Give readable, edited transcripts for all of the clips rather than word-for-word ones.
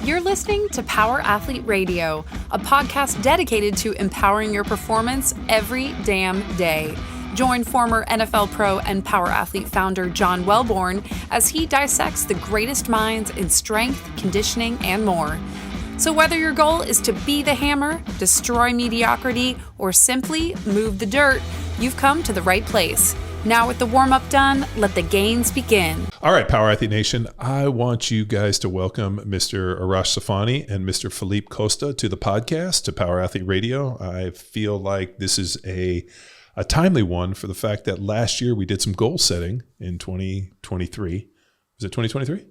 You're listening to Power Athlete Radio, a podcast dedicated to empowering your performance every damn day. Join former NFL pro and Power Athlete founder John Welborn as he dissects the greatest minds in strength, conditioning, and more. So whether your goal is to be the hammer, destroy mediocrity, or simply move the dirt, you've come to the right place. Now with the warm-up done, let the gains begin. All right, Power Athlete Nation, I want you guys to welcome Mr. Arash Soofiani and Mr. Felipe Costa to the podcast, to Power Athlete Radio. I feel like this is a timely one for the fact that last year we did some goal setting in 2023. Was it 2023?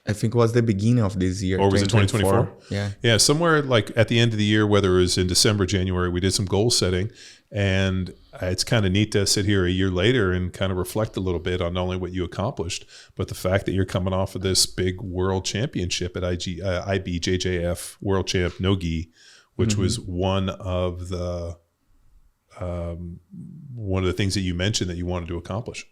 I think it was the beginning of this year. Or was it 2024? Yeah. Yeah, somewhere like at the end of the year, whether it was in December, January, we did some goal setting. And it's kind of neat to sit here a year later and kind of reflect a little bit on not only what you accomplished, but the fact that you're coming off of this big world championship at IBJJF World Champ No-Gi, which was one of the things that you mentioned that you wanted to accomplish.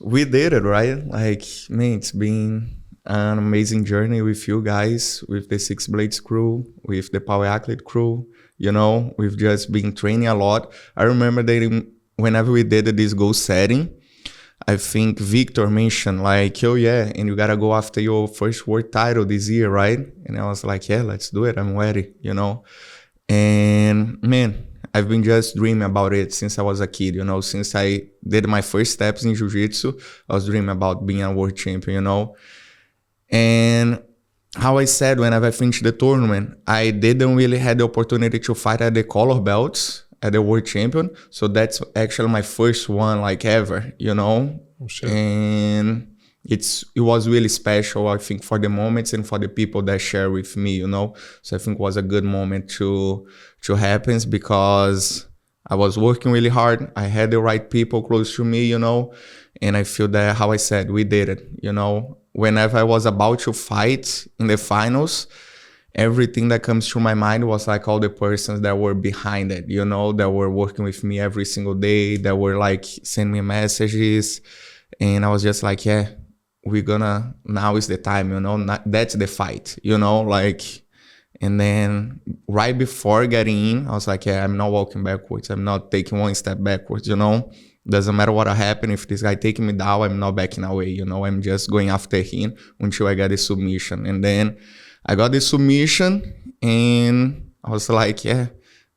We did it, right? Like, man, it's been an amazing journey with you guys, with the Six Blades crew, with the Power Athlete crew. You know, we've just been training a lot. I remember that whenever we did this goal setting, I think Victor mentioned like, oh yeah, and you got to go after your first world title this year, right? And I was like, yeah, let's do it. I'm ready, you know? And man, I've been just dreaming about it since I was a kid, you know, since I did my first steps in jiu-jitsu, I was dreaming about being a world champion, you know? And how I said, whenever I finished the tournament, I didn't really have the opportunity to fight at the color belts at the world champion. So that's actually my first one like ever, you know? Oh, shit. And it was really special, I think, for the moments and for the people that share with me, you know? So I think it was a good moment to happen because I was working really hard. I had the right people close to me, you know? And I feel that, how I said, we did it, you know? Whenever I was about to fight in the finals, everything that comes to my mind was like all the persons that were behind it, you know, that were working with me every single day, that were like sending me messages. And I was just like, yeah, now is the time, you know, that's the fight, you know, like, and then right before getting in, I was like, yeah, I'm not walking backwards. I'm not taking one step backwards, you know. Doesn't matter what happen. If this guy taking me down, I'm not backing away, you know. I'm just going after him until I get the submission. And then I got the submission and I was like, yeah,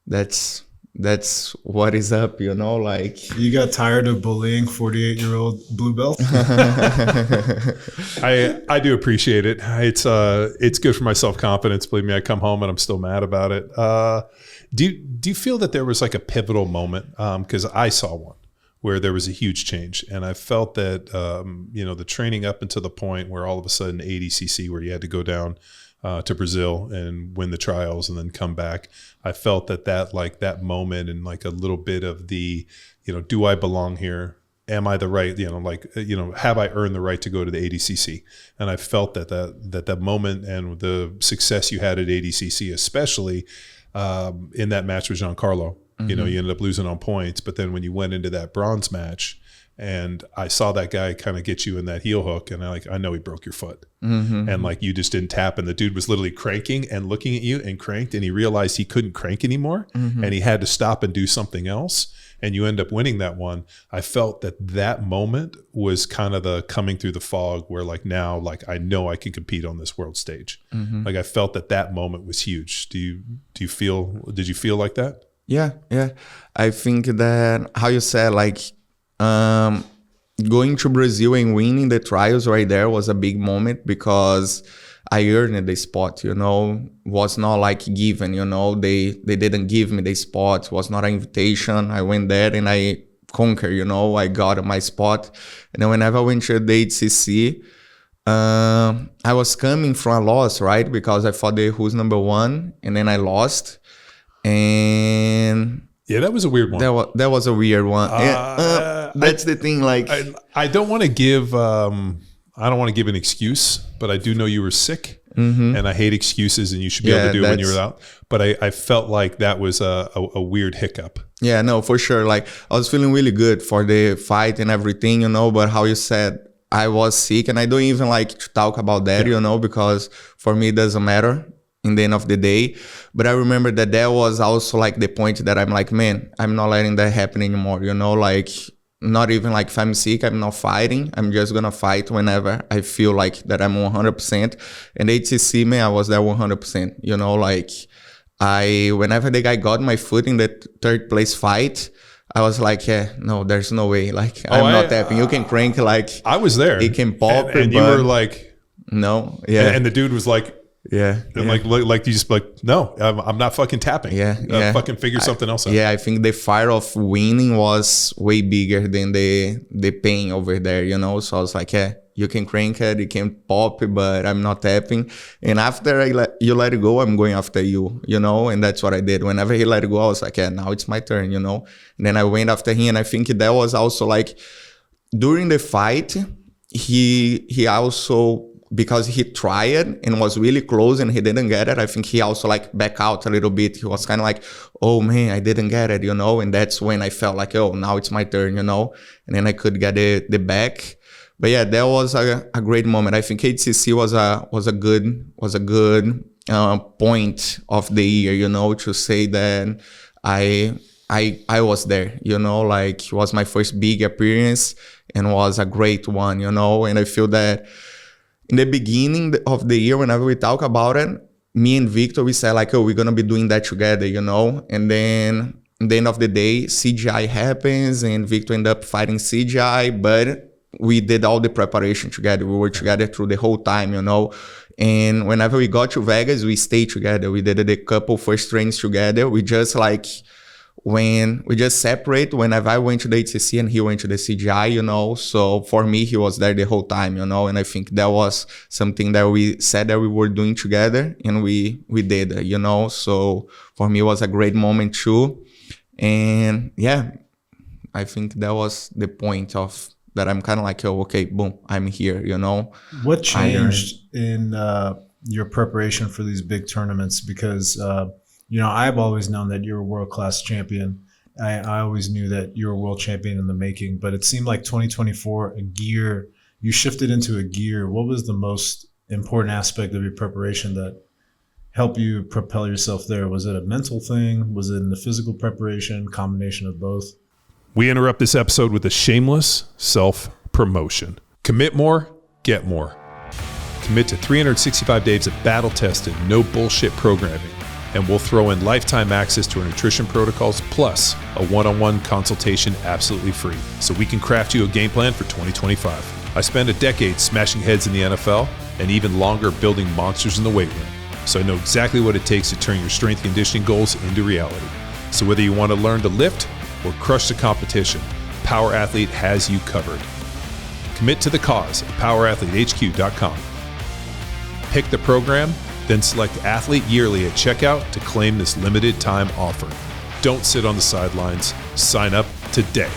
that's what is up, you know, like. You got tired of bullying 48-year-old blue belt? I do appreciate it. It's good for my self-confidence. Believe me, I come home and I'm still mad about it. Do you feel that there was like a pivotal moment? Because I saw one where there was a huge change. And I felt that, you know, the training up until the point where all of a sudden ADCC, where you had to go down to Brazil and win the trials and then come back, I felt that moment and like a little bit of the, you know, do I belong here? Am I the right, you know, like, you know, have I earned the right to go to the ADCC? And I felt that moment and the success you had at ADCC, especially in that match with Giancarlo, you know, you ended up losing on points, but then when you went into that bronze match and I saw that guy kind of get you in that heel hook and I know he broke your foot and like you just didn't tap and the dude was literally cranking and looking at you and cranked and he realized he couldn't crank anymore and he had to stop and do something else and you end up winning that one. I felt that moment was kind of the coming through the fog where like now like I know I can compete on this world stage. Like I felt that moment was huge. Did you feel like that? Yeah. I think that, how you said, like, going to Brazil and winning the trials right there was a big moment because I earned the spot, you know, was not like given, you know, they didn't give me the spot, it was not an invitation. I went there and I conquered, you know, I got my spot. And then whenever I went to the HCC, I was coming from a loss, right? Because I fought the who's number one and then I lost. And yeah, that was a weird one. That was a weird one. That's the thing. Like, I don't want to give an excuse, but I do know you were sick, and I hate excuses, and you should be able to do it when you were out. But I felt like that was a weird hiccup. Yeah, no, for sure. Like I was feeling really good for the fight and everything, you know. But how you said, I was sick, and I don't even like to talk about that, you know, because for me it doesn't matter in the end of the day. But I remember that was also like the point that I'm like, man, I'm not letting that happen anymore, you know, like not even like if I'm sick, I'm not fighting. I'm just gonna fight whenever I feel like that I'm 100%. And HCC, man, I was there 100%, you know, like whenever the guy got my foot in the third place fight, I was like, yeah, no, there's no way. Like, I'm not tapping. You can crank, like, I was there. It can pop. And you were like, no, yeah. And the dude was like, yeah. And like you just like, no, I'm not fucking tapping. Yeah. Fucking figure something else out. Yeah, I think the fire of winning was way bigger than the pain over there, you know? So I was like, yeah, you can crank it, you can pop it, but I'm not tapping. And after you let it go, I'm going after you, you know? And that's what I did. Whenever he let it go, I was like, yeah, now it's my turn, you know? And then I went after him. And I think that was also like, during the fight, he also, because he tried and was really close and he didn't get it, I think he also like back out a little bit. He was kind of like, oh man, I didn't get it, you know? And that's when I felt like, oh, now it's my turn, you know? And then I could get the back. But yeah, that was a great moment. I think HCC was a good point of the year, you know, to say that I was there, you know, like it was my first big appearance and was a great one, you know? And I feel that in the beginning of the year, whenever we talk about it, me and Victor, we said like, oh, we're going to be doing that together, you know? And then at the end of the day, CGI happens and Victor ended up fighting CGI, but we did all the preparation together. We were together through the whole time, you know? And whenever we got to Vegas, we stayed together. We did a couple first trains together. We just separate whenever I went to the HCC and he went to the CGI, you know? So for me, he was there the whole time, you know? And I think that was something that we said that we were doing together and we did, you know? So for me, it was a great moment too. And yeah, I think that was the point of that I'm kind of like, oh, okay, boom, I'm here, you know? What changed in your preparation for these big tournaments? Because, you know, I've always known that you're a world-class champion. I always knew that you're a world champion in the making, but it seemed like 2024, you shifted into a gear. What was the most important aspect of your preparation that helped you propel yourself there? Was it a mental thing? Was it in the physical preparation, combination of both? We interrupt this episode with a shameless self-promotion. Commit more, get more. Commit to 365 days of battle-tested, no bullshit programming, and we'll throw in lifetime access to our nutrition protocols plus a one-on-one consultation absolutely free, so we can craft you a game plan for 2025. I spent a decade smashing heads in the NFL and even longer building monsters in the weight room, so I know exactly what it takes to turn your strength conditioning goals into reality. So whether you want to learn to lift or crush the competition, Power Athlete has you covered. Commit to the cause at powerathletehq.com. Pick the program, then select Athlete Yearly at checkout to claim this limited time offer. Don't sit on the sidelines. Sign up today.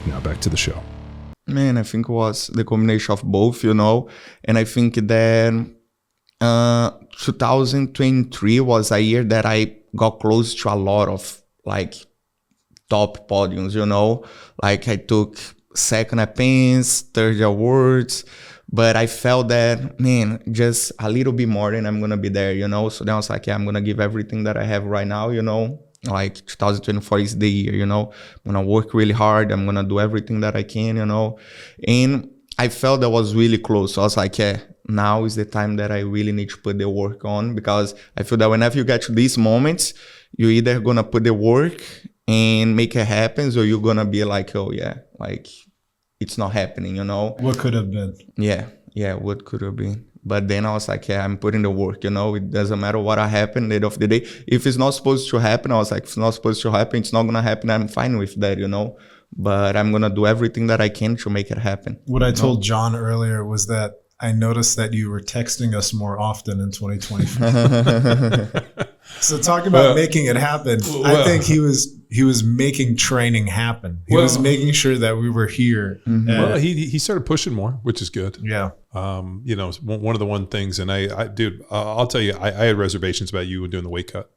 Now back to the show. Man, I think it was the combination of both, you know? And I think that 2023 was a year that I got close to a lot of like top podiums, you know? Like I took second at Pens, third awards, but I felt that, man, just a little bit more and I'm going to be there, you know? So then I was like, yeah, I'm going to give everything that I have right now, you know? Like 2024 is the year, you know? I'm going to work really hard. I'm going to do everything that I can, you know? And I felt that was really close. So I was like, yeah, now is the time that I really need to put the work on, because I feel that whenever you get to these moments, you're either going to put the work and make it happen, or you're going to be like, oh yeah, like it's not happening, you know? What could have been? Yeah, what could have been. But then I was like, yeah, I'm putting the work, you know? It doesn't matter what happened at the end of the day. If it's not supposed to happen, I was like, if it's not supposed to happen, it's not going to happen. I'm fine with that, you know? But I'm going to do everything that I can to make it happen. What I told John earlier was that I noticed that you were texting us more often in 2024. So talking about making it happen, I think he was making training happen. He was making sure that we were here. Mm-hmm. Well, he started pushing more, which is good. Yeah. You know, one of the thing, and I dude, I'll tell you, I had reservations about you doing the weight cut.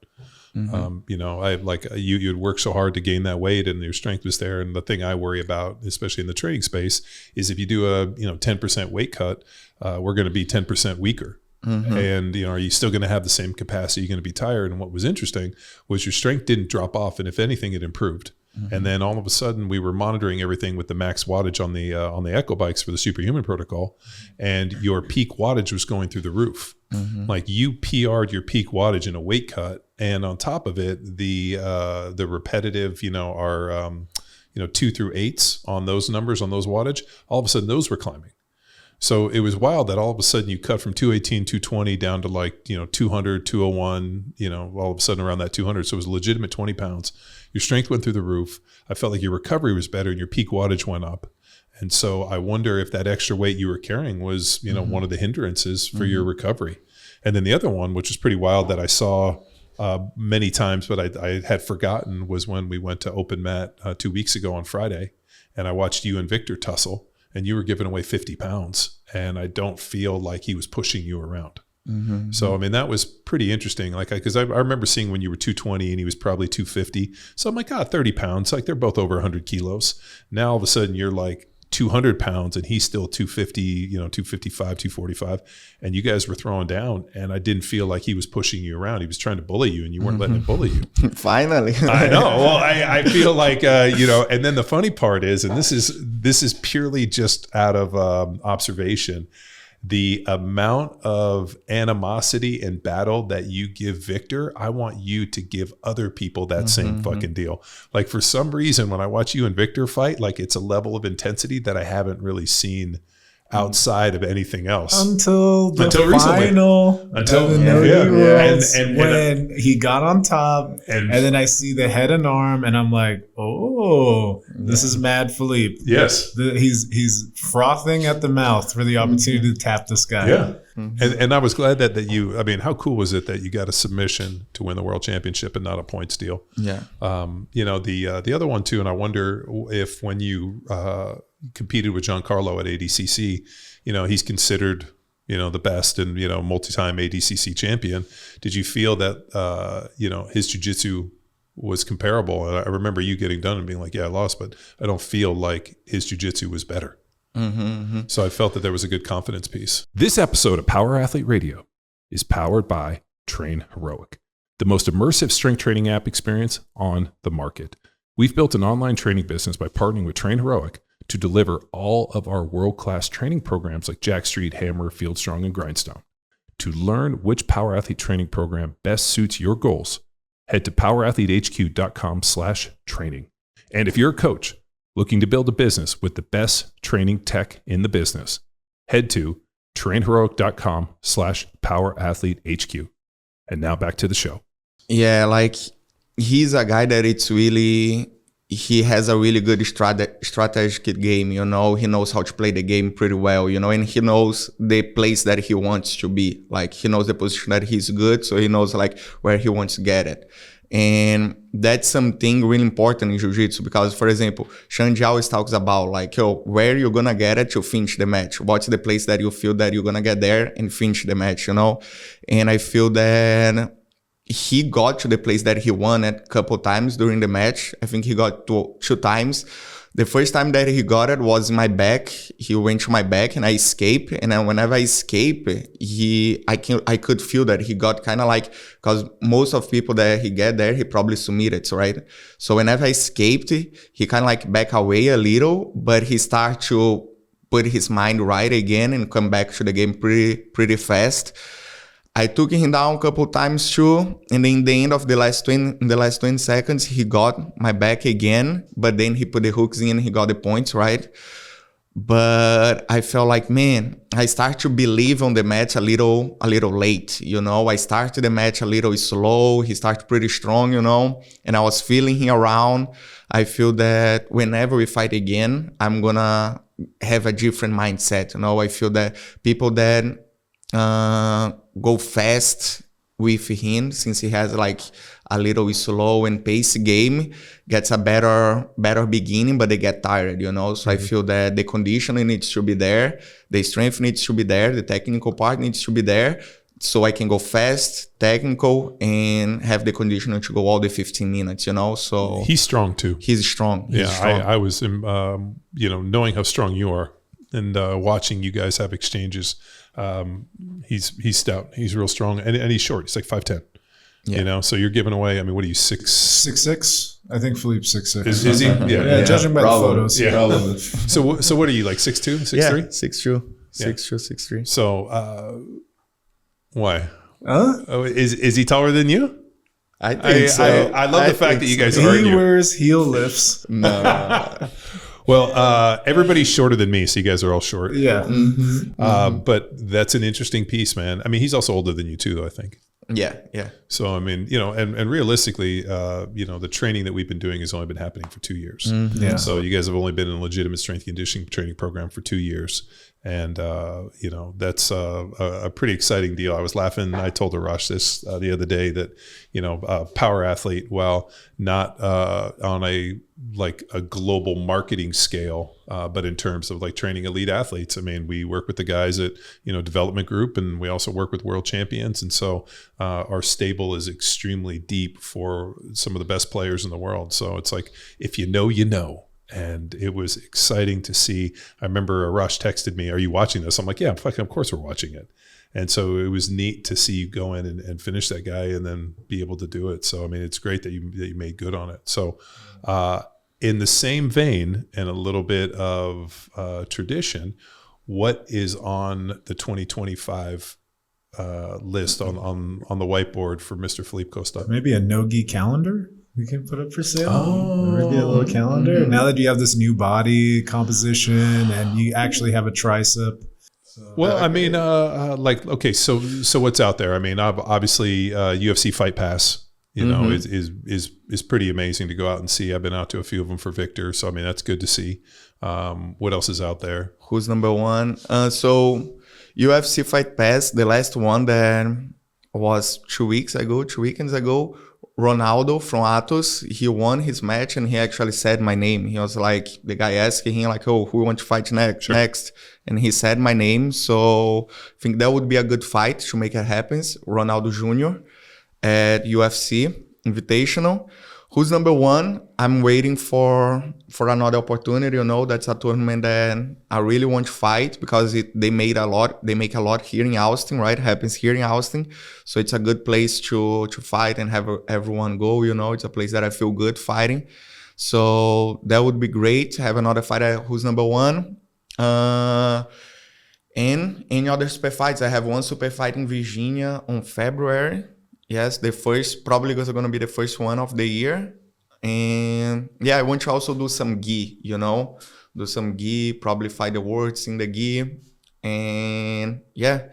You know, I like you'd work so hard to gain that weight and your strength was there. And the thing I worry about, especially in the training space, is if you do a 10% weight cut, we're going to be 10% weaker. And are you still going to have the same capacity? You're going to be tired. And what was interesting was your strength didn't drop off, and if anything, it improved. And then all of a sudden, we were monitoring everything with the max wattage on the Echo bikes for the Superhuman protocol, and your peak wattage was going through the roof. Like you PR'd your peak wattage in a weight cut, and on top of it, the repetitive, our 2 through 8s on those numbers, on those wattage, all of a sudden those were climbing. So it was wild that all of a sudden you cut from 218, 220 down to like, 200, 201, all of a sudden around that 200. So it was a legitimate 20 pounds. Your strength went through the roof. I felt like your recovery was better and your peak wattage went up. And so I wonder if that extra weight you were carrying was, one of the hindrances for your recovery. And then the other one, which is pretty wild that I saw many times, but I had forgotten, was when we went to Open Mat 2 weeks ago on Friday, and I watched you and Victor tussle. And you were giving away 50 pounds, and I don't feel like he was pushing you around. So, I mean, that was pretty interesting. Like, because I remember seeing when you were 220 and he was probably 250. So I'm like, 30 pounds. Like, they're both over 100 kilos. Now, all of a sudden, you're like 200 pounds, and he's still 250, 255, 245. And you guys were throwing down, and I didn't feel like he was pushing you around. He was trying to bully you, and you weren't letting him bully you. Finally. I know. Well, I feel like, and then the funny part is, and this is purely just out of observation, the amount of animosity and battle that you give Victor, I want you to give other people that same fucking deal. Like, for some reason, when I watch you and Victor fight, like, it's a level of intensity that I haven't really seen outside of anything else until the recently. Final, until when he got on top, and then I see the head and arm, and I'm like, this is Mad Felipe. Yes, he's frothing at the mouth for the opportunity to tap this guy. Yeah. And I was glad that you, I mean, how cool was it that you got a submission to win the world championship and not a points deal? Yeah. The other one too, and I wonder if when you competed with Giancarlo at ADCC, he's considered, the best and, multi-time ADCC champion. Did you feel that, his jiu-jitsu was comparable? And I remember you getting done and being like, yeah, I lost, but I don't feel like his jiu-jitsu was better. So I felt that there was a good confidence piece. This episode of Power Athlete Radio is powered by Train Heroic, the most immersive strength training app experience on the market. We've built an online training business by partnering with Train Heroic to deliver all of our world-class training programs like Jack Street, Hammer, Field Strong, and Grindstone. To learn which Power Athlete training program best suits your goals, head to powerathletehq.com/training. And if you're a coach looking to build a business with the best training tech in the business, head to trainheroic.com/powerathletehq. And now back to the show. Yeah, like, he's a guy that he has a really good strategic game, He knows how to play the game pretty well, and he knows the place that he wants to be. Like, he knows the position that he's good, so he knows, like, where he wants to get it. And that's something really important in jiu-jitsu because, for example, Xande always talks about, like, where you're going to get it to finish the match. What's the place that you feel that you're going to get there and finish the match, And I feel that he got to the place that he wanted a couple times during the match. I think he got two times. The first time that he got it was in my back. He went to my back and I escaped. And then whenever I escape, I could feel that he got kind of like, because most of people that he get there, he probably submitted, right? So whenever I escaped, he kind of like back away a little, but he started to put his mind right again and come back to the game pretty fast. I took him down a couple times too, and in the end of the last 20 seconds, he got my back again, but then he put the hooks in and he got the points, right? But I felt like, man, I started to believe on the match a little late, I started the match a little slow, he started pretty strong, and I was feeling him around. I feel that whenever we fight again, I'm gonna have a different mindset, I feel that people that go fast with him, since he has like a little slow and pace game, gets a better beginning, but they get tired, So I feel that the conditioning needs to be there, the strength needs to be there, the technical part needs to be there, so I can go fast, technical, and have the conditioning to go all the 15 minutes, you know? So He's strong too. he's strong. He's strong. I was, knowing how strong you are and watching you guys have exchanges. He's stout. He's real strong, and he's short. He's like 5'10". Yeah. So you're giving away. I mean, what are you 6'6"? I think Philippe's 6'6". Is he? Yeah, judging by the photos. Yeah. Probably. So what are you, like 6'2", 6'3"? 6'2", 6'2", 6'3". So why? Huh? Oh, is he taller than you? I think so. I love the fact that you guys He argue. wears heel lifts. No. Well, everybody's shorter than me, so you guys are all short. Yeah. But that's an interesting piece, man. I mean, he's also older than you too, though, I think. Yeah. So, I mean, and realistically, the training that we've been doing has only been happening for 2 years. Yeah. So you guys have only been in a legitimate strength conditioning training program for 2 years. And, that's a pretty exciting deal. I was laughing. I told Arash this the other day that, power athlete, while not on a global marketing scale, but in terms of like training elite athletes, I mean, we work with the guys at, development group, and we also work with world champions. And so our stable is extremely deep for some of the best players in the world. So it's like, if you know, you know. And it was exciting to see. I remember Arash texted me, "Are you watching this?" I'm like, "Yeah, fucking, of course we're watching it." And so it was neat to see you go in and finish that guy and then be able to do it. So, I mean, it's great that you made good on it. So in the same vein and a little bit of tradition, what is on the 2025 list on the whiteboard for Mr. Felipe Costa? Maybe a no-gi calendar we can put up for sale. Maybe a little calendar. Now that you have this new body composition and you actually have a tricep. Well, I mean, okay, so what's out there? I mean, obviously, UFC Fight Pass, is pretty amazing to go out and see. I've been out to a few of them for Victor, so I mean, that's good to see. What else is out there? Who's number one? So UFC Fight Pass, the last one that was 2 weekends ago. Ronaldo from Atos, he won his match and he actually said my name. He was like, the guy asking him like, "Oh, who you want to fight next?" Sure. And he said my name. So I think that would be a good fight to make it happen. Ronaldo Jr. at UFC Invitational. Who's number one? I'm waiting for another opportunity. That's a tournament that I really want to fight because they make a lot here in Austin, right? It happens here in Austin. So it's a good place to fight and have everyone go, It's a place that I feel good fighting. So that would be great to have another fighter who's number one. And any other super fights? I have one super fight in Virginia on February. Yes, probably going to be the first one of the year. And yeah, I want to also do some gi, do some gi, probably fight the worlds in the gi. And yeah,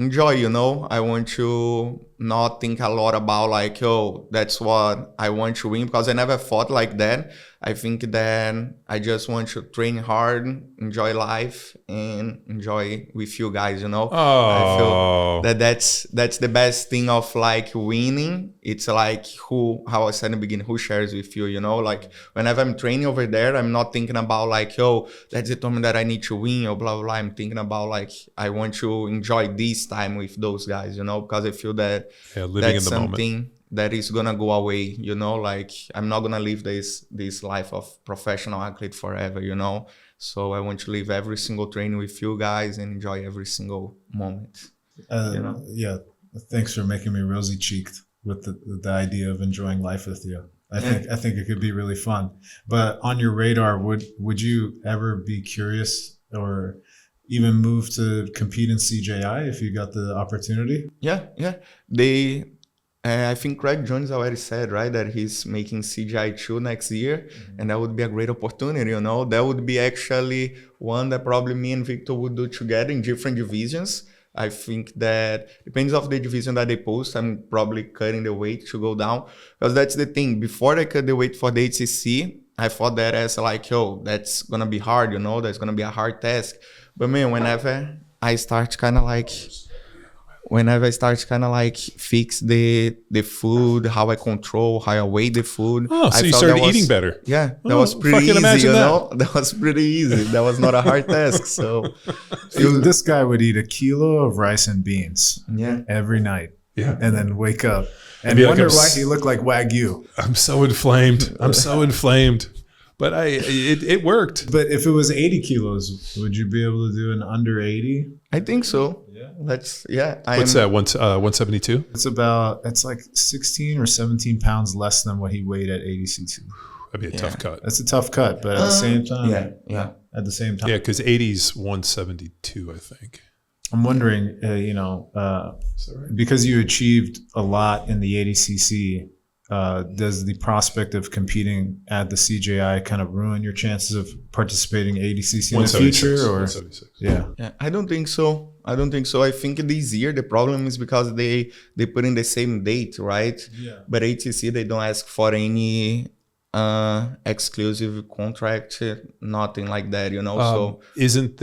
enjoy, I want to not think a lot about like, oh, that's what I want to win, because I never fought like that. I think that I just want to train hard, enjoy life, and enjoy with you guys, Oh. I feel that's the best thing of like winning. It's like how I said in the beginning, who shares with you, Like whenever I'm training over there, I'm not thinking about like, oh, that's the tournament that I need to win or blah, blah, blah. I'm thinking about like, I want to enjoy this time with those guys, because I feel that living in the something moment that is gonna go away, like I'm not gonna live this life of professional athlete forever, So I want to live every single training with you guys and enjoy every single moment. Yeah, thanks for making me rosy cheeked with the idea of enjoying life with you. I think it could be really fun. But on your radar, would you ever be curious or even move to compete in CJI if you got the opportunity? Yeah. I think Craig Jones already said, right, that he's making CGI 2 next year, and that would be a great opportunity, That would be actually one that probably me and Victor would do together in different divisions. I think that depends on the division that they post, I'm probably cutting the weight to go down, because that's the thing. Before I cut the weight for the HCC, I thought that as like, oh, that's going to be hard, That's going to be a hard task. But man, whenever I start kind of like whenever I start to kind of like fix the food, how I control, how I weigh the food. Oh, so I you felt started that was- eating better. Yeah, that Oh, was pretty fucking easy, imagine you that. know? That was pretty easy. That was not a hard task. So, This guy would eat a kilo of rice and beans yeah. every night. Yeah. And then wake up and be like, wonder I'm why s- he looked like Wagyu. I'm so inflamed. I'm so inflamed. But it worked. But if it was 80 kilos, would you be able to do an under 80? I think so. Yeah. What's that? 172? It's like 16 or 17 pounds less than what he weighed at ADCC. That'd be a tough cut. That's a tough cut, but at the same time, Yeah. at the same time, Yeah, because 80's 172, I think. I'm wondering, because you achieved a lot in the ADCC, does the prospect of competing at the CJI kind of ruin your chances of participating in ADCC in the 176, future? Or 176. yeah, Yeah, I don't think so. I think this year the problem is because they put in the same date, right? Yeah. But ATC, they don't ask for any exclusive contract, nothing like that, you know. So Didn't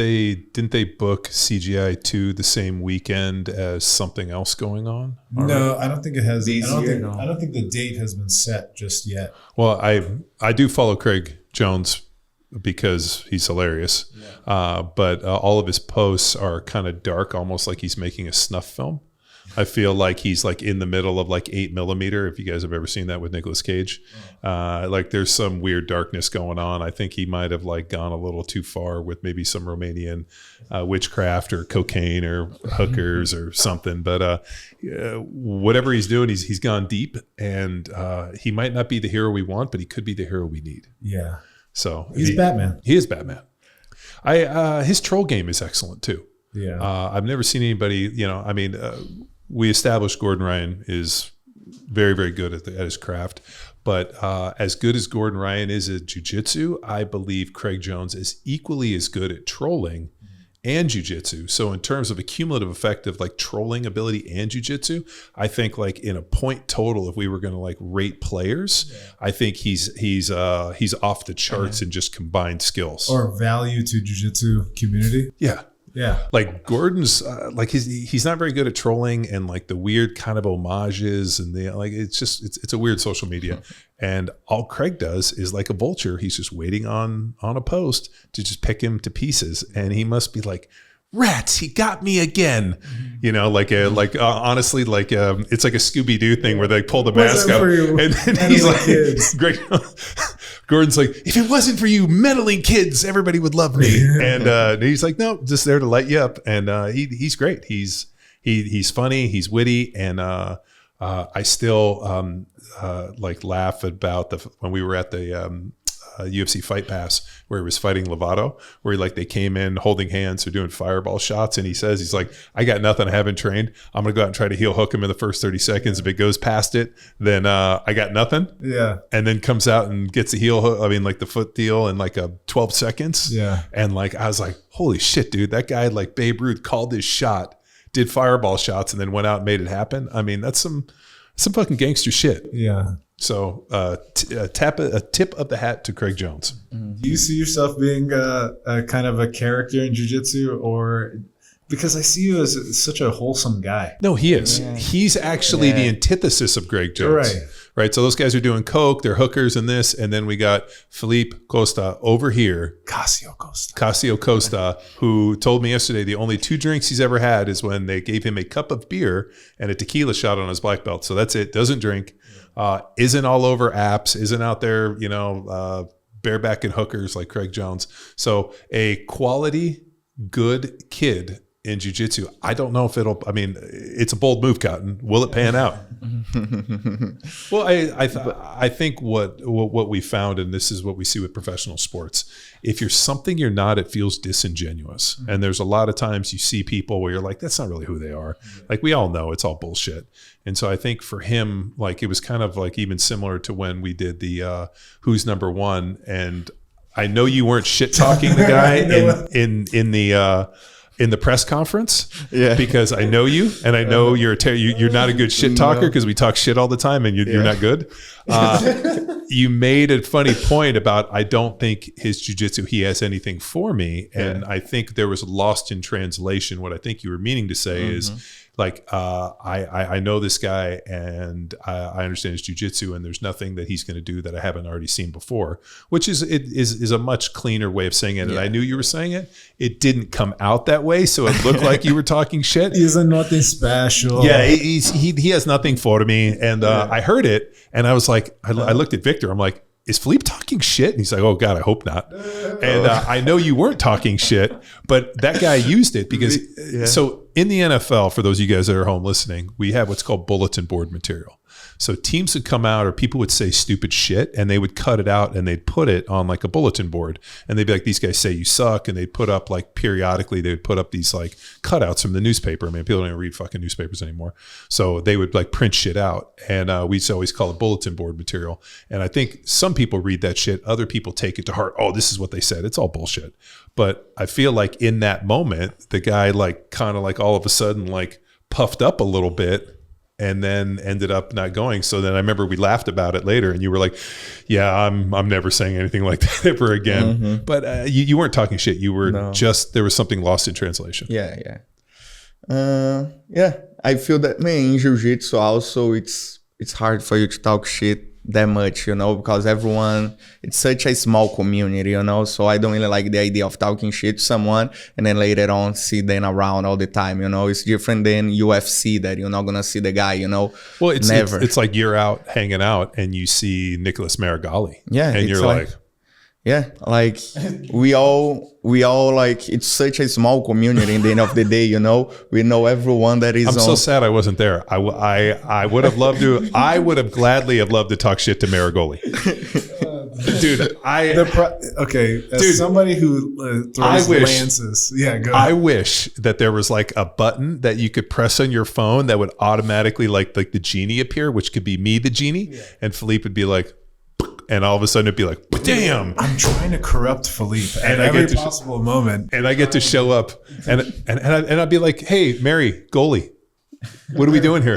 they book CGI 2 the same weekend as something else going on? no, I don't think it has. This year, no. I don't think the date has been set just yet. Well, I do follow Craig Jones because he's hilarious. But all of his posts are kind of dark, almost like he's making a snuff film. I feel like he's like in the middle of like 8mm. If you guys have ever seen that with Nicolas Cage, like there's some weird darkness going on. I think he might have like gone a little too far with maybe some Romanian witchcraft or cocaine or hookers or something. But whatever he's doing, he's gone deep, and he might not be the hero we want, but he could be the hero we need. Yeah, So he's Batman. He is Batman. His troll game is excellent too. Yeah, I've never seen anybody, we established Gordon Ryan is very, very good at his craft. But as good as Gordon Ryan is at jiu-jitsu, I believe Craig Jones is equally as good at trolling and jiu-jitsu. So in terms of a cumulative effect of like trolling ability and jiu-jitsu, I think like in a point total, if we were going to like rate players, I think he's off the charts in just combined skills. or value to jiu-jitsu community. Yeah. Yeah, Like Gordon's, like he's not very good at trolling and like the weird kind of homages and it's a weird social media. And all Craig does is like a vulture. He's just waiting on a post to just pick him to pieces. And he must be like, rats, he got me again. Honestly, it's like a Scooby-Doo thing where they pull the mask up and then he's like, Greg, Gordon's like, if it wasn't for you meddling kids, everybody would love me. And he's like, no, just there to light you up. And he's great. He's funny. He's witty. And I still laugh about when we were at the UFC Fight Pass where he was fighting Lovato, where they came in holding hands or doing fireball shots, and he's like, I got nothing, I haven't trained, I'm gonna go out and try to heel hook him in the first 30 seconds. If it goes past it, then I got nothing. Yeah. And then comes out and gets a heel hook, the foot deal in like a 12 seconds. Yeah. And I was like, holy shit, dude, that guy like Babe Ruth called his shot, did fireball shots, and then went out and made it happen. I mean, that's some fucking gangster shit. Yeah. So a tip of the hat to Craig Jones. Do you see yourself being a kind of a character in jiu-jitsu, or because I see you as such a wholesome guy? No, he is. Yeah. He's actually the antithesis of Greg Jones. Right. So those guys are doing coke, they're hookers and this, and then we got Felipe Costa over here. Casio Costa, who told me yesterday the only 2 drinks he's ever had is when they gave him a cup of beer and a tequila shot on his black belt. So that's it. Doesn't drink. Isn't all over apps. Isn't out there, barebacking hookers like Craig Jones. So a quality, good kid in jiu-jitsu. I don't know if it's a bold move, Cotton. Will it pan out? Well, I think what we found, and this is what we see with professional sports, if you're something you're not, it feels disingenuous. And there's a lot of times you see people where you're like, that's not really who they are. Like, we all know it's all bullshit. And so I think for him, it was kind of even similar to when we did the Who's Number One. And I know you weren't shit talking the guy in the press conference, because I know you, and I know you're not a good shit talker, because we talk shit all the time, and you're not good. You made a funny point about, I don't think his jiu-jitsu, he has anything for me, and I think there was lost in translation. What I think you were meaning to say is, like I know this guy and I understand his jiu-jitsu, and there's nothing that he's going to do that I haven't already seen before, which is a much cleaner way of saying it. And I knew you were saying it. It didn't come out that way, so it looked like you were talking shit. He's a nothing special. Yeah, he has nothing for me. And I heard it, and I was like, I looked at Victor. I'm like, is Felipe talking shit? And he's like, oh God, I hope not. And I know you weren't talking shit, but that guy used it because, so in the NFL, for those of you guys that are home listening, we have what's called bulletin board material. So teams would come out or people would say stupid shit and they would cut it out and they'd put it on like a bulletin board. And they'd be like, these guys say you suck. And they'd put up like periodically, they would put up these like cutouts from the newspaper. I mean, people don't even read fucking newspapers anymore. So they would like print shit out. And we used to always call it bulletin board material. And I think some people read that shit. Other people take it to heart. Oh, this is what they said. It's all bullshit. But I feel like in that moment, the guy like kind of like all of a sudden like puffed up a little bit and then ended up not going. So then I remember we laughed about it later and you were like, yeah, I'm never saying anything like that ever again. Mm-hmm. But you weren't talking shit. You were just, there was something lost in translation. Yeah. I feel that, man, in jiu-jitsu also, it's hard for you to talk shit that much, you know, because everyone, it's such a small community, you know, so I don't really like the idea of talking shit to someone and then later on see them around all the time, you know. It's different than UFC that you're not gonna see the guy, you know. Well, it's like you're out hanging out and you see Nicholas Marigali, and you're like yeah, like we all like, it's such a small community in the end of the day, you know. We know everyone that is. I'm so sad I wasn't there. I would have loved to. I would have gladly have loved to talk shit to Marigoli. Dude, as somebody who throws lances, go ahead. I wish that there was like a button that you could press on your phone that would automatically like the genie appear, which could be me, the genie, and Felipe would be like, and all of a sudden it'd be like, damn. I'm trying to corrupt Felipe at every possible moment. And I get to show up and I'd be like, hey, Mary, goalie, what are we doing here?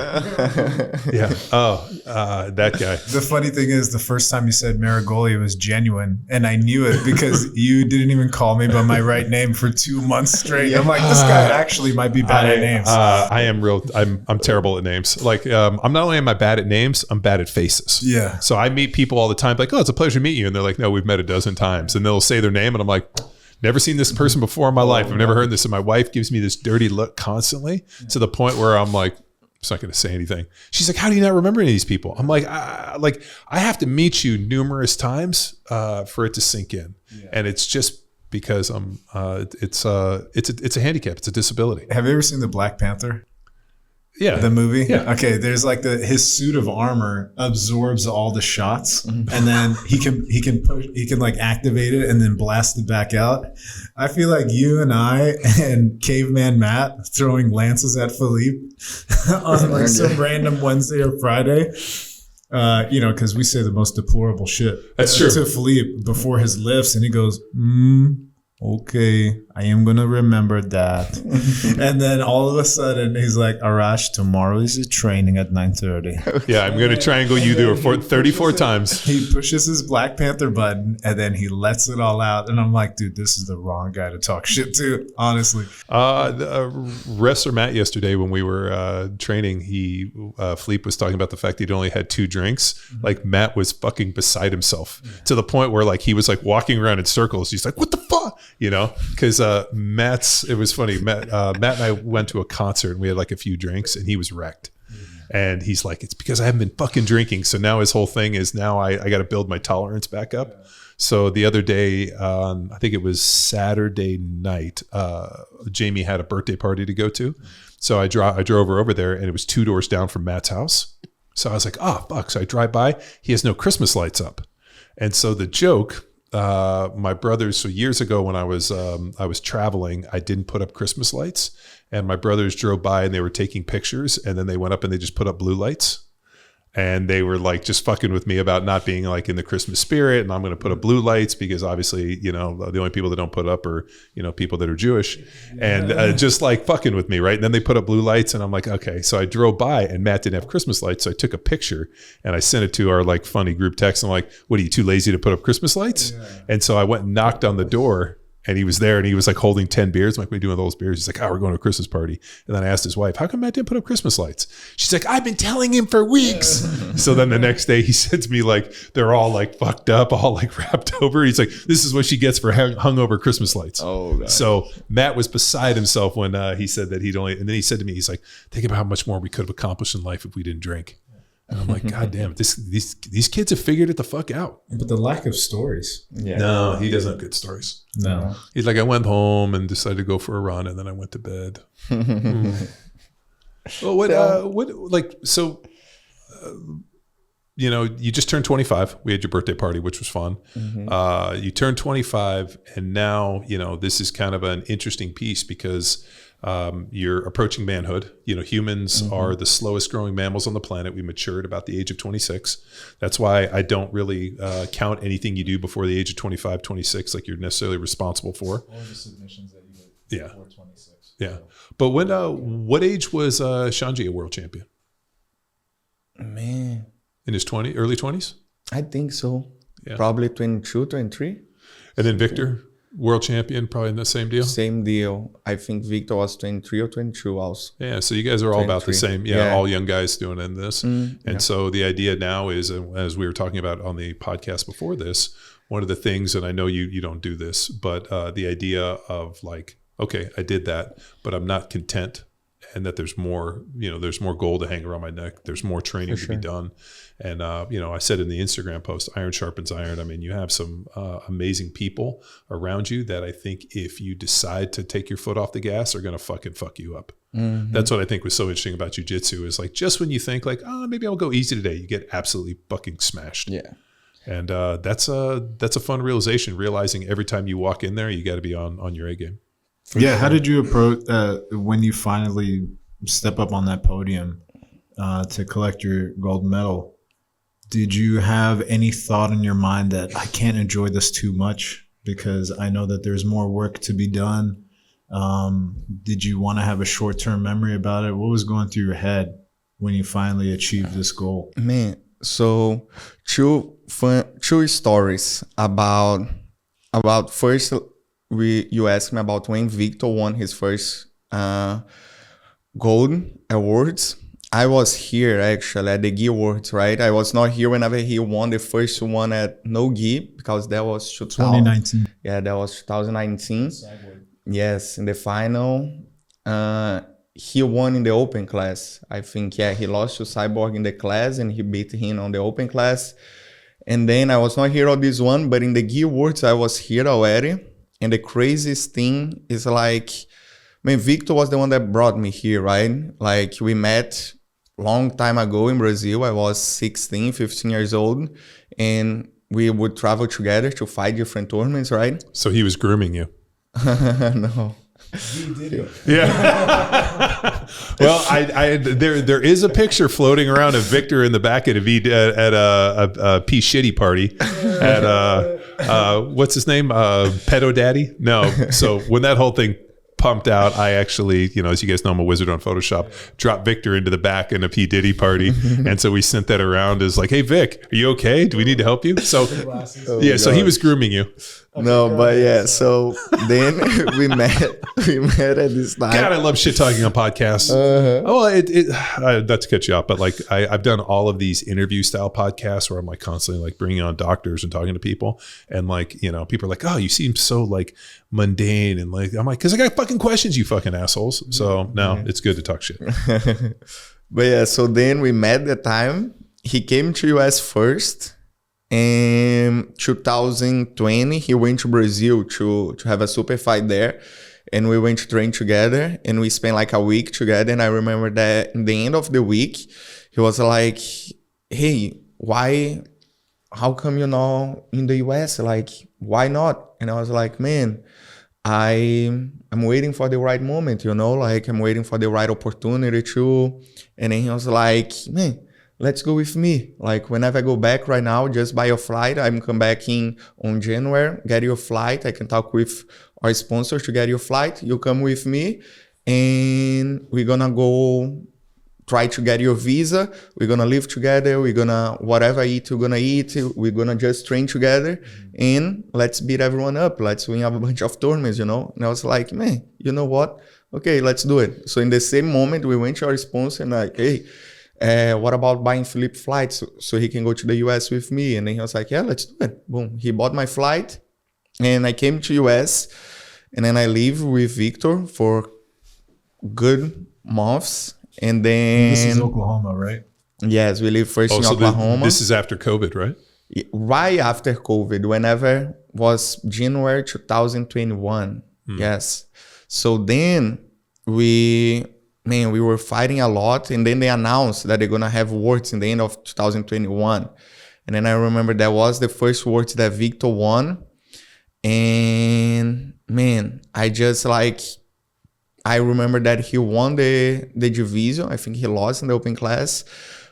Yeah. Oh, that guy. The funny thing is, the first time you said Marigoli was genuine, and I knew it because you didn't even call me by my right name for 2 months straight. I'm like, this guy actually might be bad at names. I'm terrible at names. Like, I'm not only am I bad at names, I'm bad at faces. Yeah. So I meet people all the time, like, oh, it's a pleasure to meet you, and they're like, no, we've met a dozen times, and they'll say their name, and I'm like, never seen this person before in my life. I've never heard this. And my wife gives me this dirty look constantly to the point where I'm like, I'm just not going to say anything. She's like, how do you not remember any of these people? I'm like, I have to meet you numerous times for it to sink in. Yeah. And it's just because it's a handicap. It's a disability. Have you ever seen the Black Panther? Yeah. The movie? Yeah. Okay, there's like his suit of armor absorbs all the shots, and then he can like activate it and then blast it back out. I feel like you and I and Caveman Matt throwing lances at Felipe on like some random Wednesday or Friday. Because we say the most deplorable shit. That's true. To Felipe before his lifts, and he goes, okay, I am going to remember that. And then all of a sudden, he's like, Arash, tomorrow is your training at 9:30. Yeah, I'm going to triangle you there for 34 times. He pushes his Black Panther button, and then he lets it all out. And I'm like, dude, this is the wrong guy to talk shit to, honestly. Wrestler Matt yesterday, when we were training, Felipe was talking about the fact he'd only had 2 drinks. Mm-hmm. Like, Matt was fucking beside himself to the point where like he was like walking around in circles. He's like, what the fuck? You know, because it was funny. Matt and I went to a concert and we had like a few drinks and he was wrecked. And he's like, it's because I haven't been fucking drinking. So now his whole thing is now I got to build my tolerance back up. Yeah. So the other day, I think it was Saturday night, Jamie had a birthday party to go to. So I drove her over there and it was 2 doors down from Matt's house. So I was like, oh, fuck. So I drive by. He has no Christmas lights up. And so the joke, my brothers, so years ago when I was traveling, I didn't put up Christmas lights, and my brothers drove by and they were taking pictures, and then they went up and they just put up blue lights. And they were like just fucking with me about not being like in the Christmas spirit. And I'm going to put up blue lights because obviously, the only people that don't put up are, people that are Jewish, and just like fucking with me. Right. And then they put up blue lights and I'm like, okay. So I drove by and Matt didn't have Christmas lights. So I took a picture and I sent it to our like funny group text. I'm like, what, are you too lazy to put up Christmas lights? Yeah. And so I went and knocked on the door And he was there and he was like holding 10 beers. I'm like, what are you doing with all those beers? He's like, oh, we're going to a Christmas party. And then I asked his wife, how come Matt didn't put up Christmas lights? She's like, I've been telling him for weeks. So then the next day he sends me like, they're all like fucked up, all like wrapped over. He's like, this is what she gets for hungover Christmas lights. Oh, God. So Matt was beside himself when he said that he'd only, and then he said to me, he's like, think about how much more we could have accomplished in life if we didn't drink. And I'm like, God damn it, these kids have figured it the fuck out. But the lack of stories. Yeah. No, he doesn't have good stories. No. He's like, I went home and decided to go for a run, and then I went to bed. Well, you just turned 25. We had your birthday party, which was fun. You turned 25, and now, this is kind of an interesting piece because you're approaching manhood. Humans are the slowest growing mammals on the planet. We mature at about the age of 26. That's why I don't really count anything you do before the age of 25, 26 like you're necessarily responsible for. Or the submissions that you did before 26. Yeah. But what age was Shanji a world champion? Man. In his early 20s? I think so. Yeah. Probably 22, 23. And then Victor, world champion, probably in the same deal? Same deal. I think Victor was 23 or 22 also. Yeah, so you guys are all about the 23. same. Yeah. All young guys doing in this. And so the idea now is, as we were talking about on the podcast before this, one of the things, and I know you don't do this, but the idea of like, okay, I did that, but I'm not content, and that there's more gold to hang around my neck. There's more training to be done. And, I said in the Instagram post, iron sharpens iron. I mean, you have some amazing people around you that I think if you decide to take your foot off the gas are going to fucking fuck you up. That's what I think was so interesting about jiu-jitsu is like, just when you think like, oh, maybe I'll go easy today, you get absolutely fucking smashed. Yeah. And that's a fun realization, realizing every time you walk in there, you got to be on your A game. Yeah. How did you approach when you finally step up on that podium to collect your gold medal? Did you have any thought in your mind that I can't enjoy this too much because I know that there's more work to be done? Did you want to have a short-term memory about it? What was going through your head when you finally achieved this goal? Man, so two stories about first you asked me about when Victor won his first gold awards. I was here actually at the Gi Awards, right? I was not here whenever he won the first one at no Gi because that was 2019. Yeah, that was 2019. Yes, in the final. He won in the open class. I think, he lost to Cyborg in the class and he beat him on the open class. And then I was not here on this one, but in the Gi Awards, I was here already. And the craziest thing is like, Victor was the one that brought me here, right? Like we met long time ago in Brazil. I was 16, 15 years old. And we would travel together to fight different tournaments, right? So he was grooming you. No. He did it. Yeah. Well, there is a picture floating around of Victor in the back at a P Shitty party at what's his name? Pedo Daddy? No. So when that whole thing pumped out, I actually, as you guys know, I'm a wizard on Photoshop, dropped Victor into the back in a P Diddy party. And so we sent that around as like, hey Vic, are you okay? Do we need to help you? So so he was grooming you. No, but so then we met at this time. God, I love shit talking on podcasts. Not to cut you off, but like I've done all of these interview style podcasts where I'm like constantly like bringing on doctors and talking to people, and like people are like, oh, you seem so like mundane, and like I'm like, because I got fucking questions, you fucking assholes. So no, it's good to talk shit. But so then we met the time he came to US first. In 2020, he went to Brazil to have a super fight there. And we went to train together and we spent like a week together. And I remember that in the end of the week, he was like, hey, how come you're not in the US? Like, why not? And I was like, man, I'm waiting for the right moment, like I'm waiting for the right opportunity to. And then he was like, man, let's go with me. Like whenever I go back right now, just buy your flight. I'm come back on January, get your flight. I can talk with our sponsor to get your flight. You come with me and we're gonna go try to get your visa. We're gonna live together. We're gonna whatever eat we're gonna eat. We're gonna just train together, and let's beat everyone up. Let's win a bunch of tournaments, And I was like, man, you know what? Okay, let's do it. So in the same moment, we went to our sponsor and like, hey, what about buying Felipe flights so he can go to the US with me? And then he was like, yeah, let's do it. Boom. He bought my flight, and I came to US, and then I lived with Victor for good months. And then this is Oklahoma, right? Yes, we live first in Oklahoma. This is after COVID, right? Right after COVID, whenever was January 2021. Yes. So then we were fighting a lot, and then they announced that they're gonna have Worlds in the end of 2021. And then I remember that was the first Worlds that Victor won. And man, I remember that he won the division. I think he lost in the open class.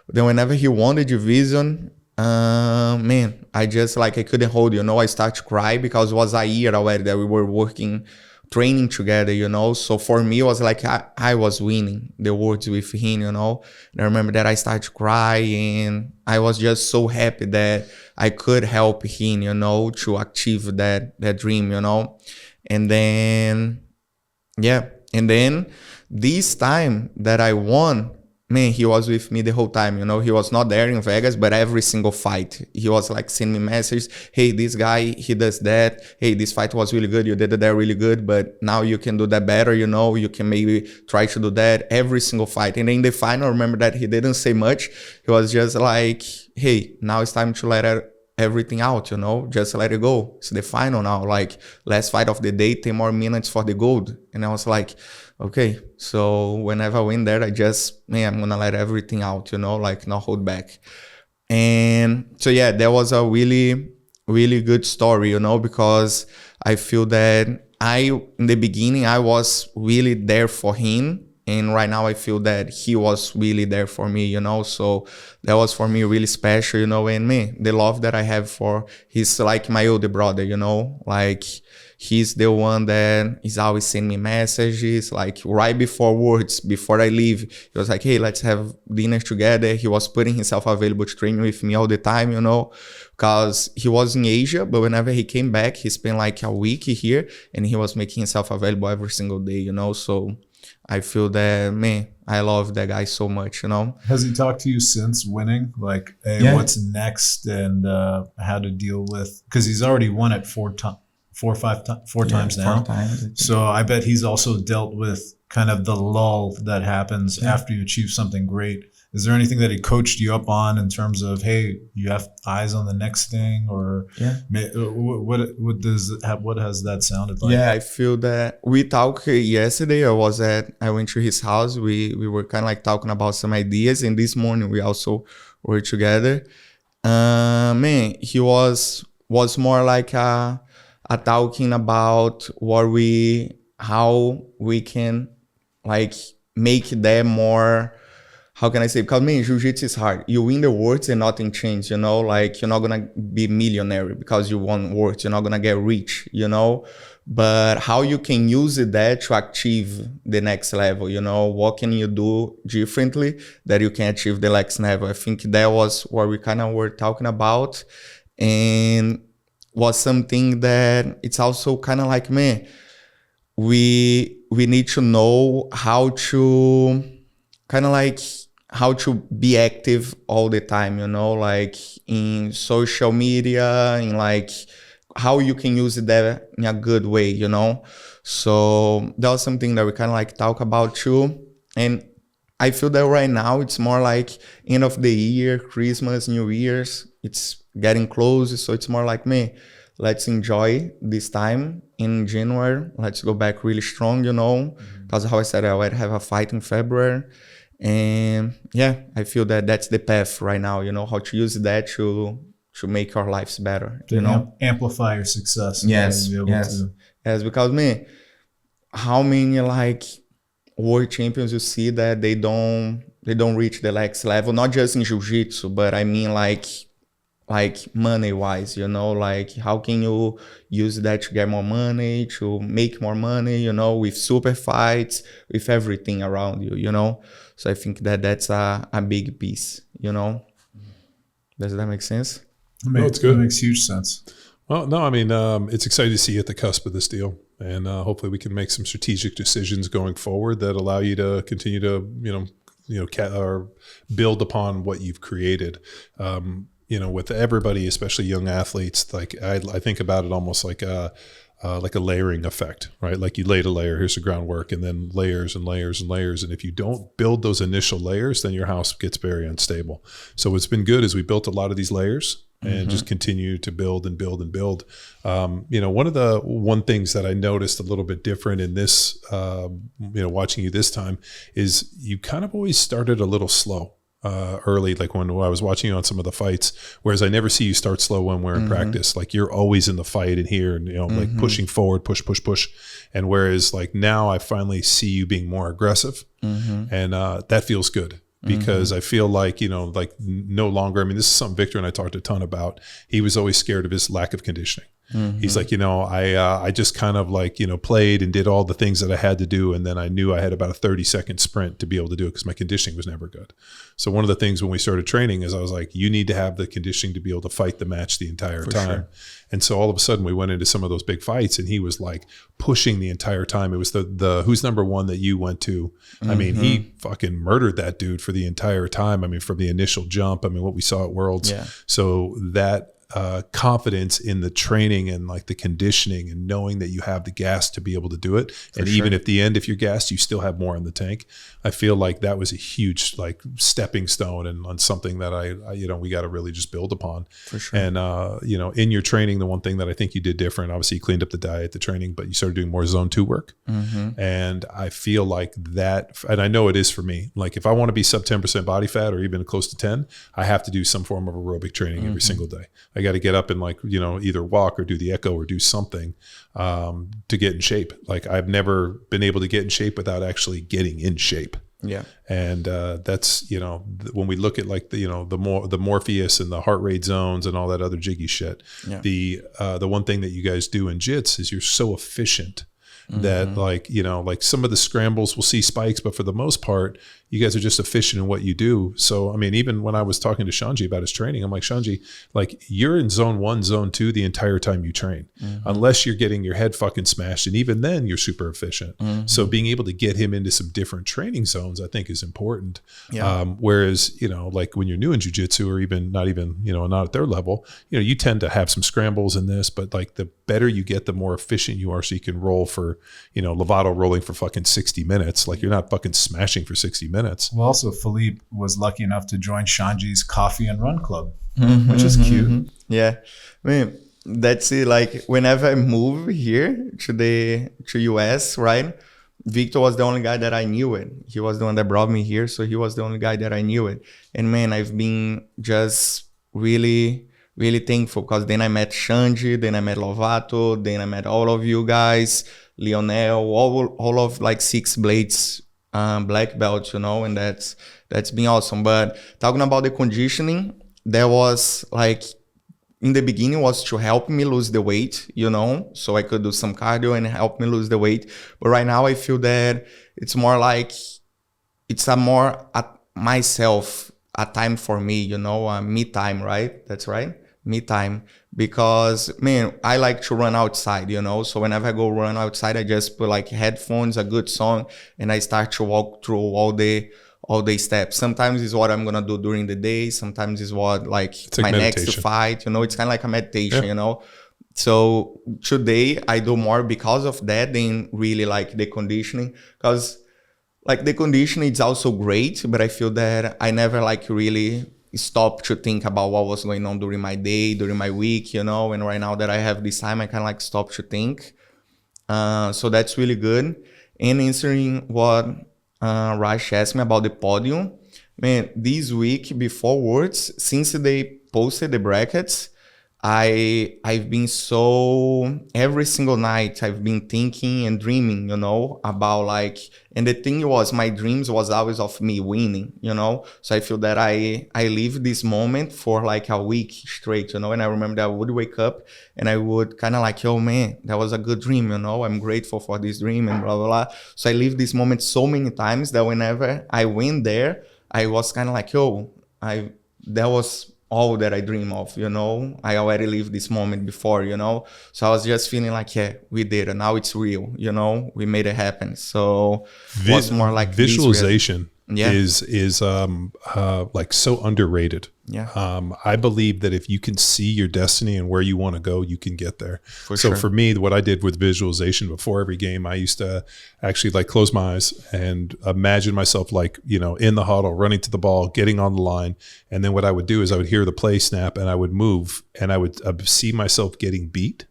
Then whenever he won the division, I just I couldn't hold, I started to cry because it was a year already that we were working, training together, So for me, it was like I was winning the Worlds with him, And I remember that I started to cry, and I was just so happy that I could help him, to achieve that dream, And then, yeah. And then this time that I won, man, he was with me the whole time, He was not there in Vegas, but every single fight, he was sending me messages. Hey, this guy, he does that. Hey, this fight was really good. You did that really good, but now you can do that better, You can maybe try to do that every single fight. And then in the final, I remember that he didn't say much. He was just like, hey, now it's time to let everything out, just let it go. It's the final now, last fight of the day, 10 more minutes for the gold. And I was like, okay, so whenever I win there, I'm gonna let everything out, not hold back. And so yeah, that was a really, really good story, because I feel that in the beginning, I was really there for him. And right now I feel that he was really there for me, So that was for me really special, And the love that I have for, he's like my older brother, He's the one that is always sending me messages, right before Worlds, before I leave. He was like, hey, let's have dinner together. He was putting himself available to train with me all the time, because he was in Asia, but whenever he came back, he spent a week here, and he was making himself available every single day, So I feel that, I love that guy so much, Has he talked to you since winning? Hey, what's next, and how to deal with, because he's already won it four times now. 4 times. So I bet he's also dealt with kind of the lull that happens after you achieve something great. Is there anything that he coached you up on in terms of, hey, you have eyes on the next thing, or what has that sounded like? Yeah, I feel that we talked yesterday. I went to his house. We were kind of talking about some ideas, and this morning we also were together. He was more like a talking about how we can make them more. How can I say? Because jiu-jitsu is hard. You win the Worlds and nothing changes, You're not going to be millionaire because you won Worlds. You're not going to get rich, But how you can use that to achieve the next level, What can you do differently that you can achieve the next level? I think that was what we kind of were talking about. And was something that it's also kind of we need to know how to how to be active all the time, in social media, in how you can use that in a good way, So that was something that we kind of talk about too. And I feel that right now it's more end of the year, Christmas, New Year's, it's getting close. So it's more let's enjoy this time in January. Let's go back really strong, because how I said, I already have a fight in February. And yeah, I feel that that's the path right now, how to use that to make our lives better, amplify your success. Yes, yes, because how many world champions you see that they don't reach the next level, not just in jiu-jitsu, but I mean like money wise, you know, like how can you use that to get more money, to make more money, you know, with super fights, with everything around you, you know. So I think that that's a big piece, you know. Does that make sense? It's good. It makes huge sense. Well, no, I mean, it's exciting to see you at the cusp of this deal, and hopefully we can make some strategic decisions going forward that allow you to continue to, or build upon what you've created. With everybody, especially young athletes, like I think about it almost like a layering effect, right? Like you laid a layer, here's the groundwork, and then layers and layers and layers. And if you don't build those initial layers, then your house gets very unstable. So what's been good is we built a lot of these layers and just continue to build and build and build. One things that I noticed a little bit different in this, watching you this time, is you kind of always started a little slow. Early, like when I was watching you on some of the fights, whereas I never see you start slow when we're in practice. Like you're always in the fight and here, and like pushing forward, push. And whereas like now I finally see you being more aggressive, and that feels good. Because I feel like, no longer, I mean, this is something Victor and I talked a ton about. He was always scared of his lack of conditioning. He's like, I just kind of like, played and did all the things that I had to do. And then I knew I had about a 30-second sprint to be able to do it because my conditioning was never good. So one of the things when we started training is I was like, you need to have the conditioning to be able to fight the match the entire time. Sure. And so all of a sudden we went into some of those big fights and he was like pushing the entire time. It was the who's number one that you went to. I mean, he fucking murdered that dude for the entire time. I mean, from the initial jump, I mean, what we saw at Worlds. Yeah. So that confidence in the training and like the conditioning and knowing that you have the gas to be able to do it. And even at the end, if you're gassed, you still have more in the tank. I feel like that was a huge like stepping stone and on something that I we got to really just build upon. For sure. And, in your training, the one thing that I think you did different, obviously you cleaned up the diet, the training, but you started doing more zone 2 work. And I feel like that, and I know it is for me, like if I want to be sub 10% body fat or even close to 10, I have to do some form of aerobic training every single day. I got to get up and like, either walk or do the echo or do something to get in shape. Like I've never been able to get in shape without actually getting in shape. Yeah. And that's, when we look at like the Morpheus and the heart rate zones and all that other jiggy shit, the one thing that you guys do in JITS is you're so efficient that like some of the scrambles will see spikes, but for the most part, you guys are just efficient in what you do. So, I mean, even when I was talking to Shanji about his training, I'm like, Shanji, like you're in zone 1, zone 2 the entire time you train, unless you're getting your head fucking smashed. And even then you're super efficient. So being able to get him into some different training zones, I think is important. Yeah. Whereas, like when you're new in jiu-jitsu or even not at their level, you tend to have some scrambles in this, but like the better you get, the more efficient you are. So you can roll for, Lovato rolling for fucking 60 minutes. Like you're not fucking smashing for 60 minutes. Well, also Felipe was lucky enough to join Shanji's Coffee and Run Club, which is cute. Yeah. I mean, that's it. Like whenever I move here to US, right? Victor was the only guy that I knew it. He was the one that brought me here. So he was the only guy that I knew it. And man, I've been just really, really thankful because then I met Shanji, then I met Lovato, then I met all of you guys, Lionel, all of like 6 blades, black belts, and that's been awesome. But talking about the conditioning, there was like, in the beginning was to help me lose the weight, so I could do some cardio and help me lose the weight. But right now I feel that it's more like, it's a more myself, a time for me, me time, right? That's right. Me time. Because man, I like to run outside, so whenever I go run outside, I just put like headphones, a good song, and I start to walk through all the steps. Sometimes it's what I'm gonna do during the day, sometimes it's what like my next fight, it's kind of like a meditation. So today I do more because of that than really like the conditioning, because like the conditioning is also great, but I feel that I never like really stop to think about what was going on during my day, during my week, and right now that I have this time, I kind of like stop to think. So that's really good. And answering what Arash asked me about the podium, man, this week before Worlds, since they posted the brackets, I've been so every single night I've been thinking and dreaming, about like, and the thing was my dreams was always of me winning, So I feel that I live this moment for like a week straight, and I remember that I would wake up and I would kind of like, oh man, that was a good dream, I'm grateful for this dream and blah, blah, blah. So I live this moment so many times that whenever I went there, I was kind of like, that was all that I dream of, I already lived this moment before, so I was just feeling like, yeah, we did it, now it's real, we made it happen. So it was more like visualization is like so underrated. I believe that if you can see your destiny and where you want to go, you can get there. For me, what I did with visualization before every game, I used to actually like close my eyes and imagine myself like, in the huddle, running to the ball, getting on the line. And then what I would do is I would hear the play snap and I would move and I would see myself getting beat.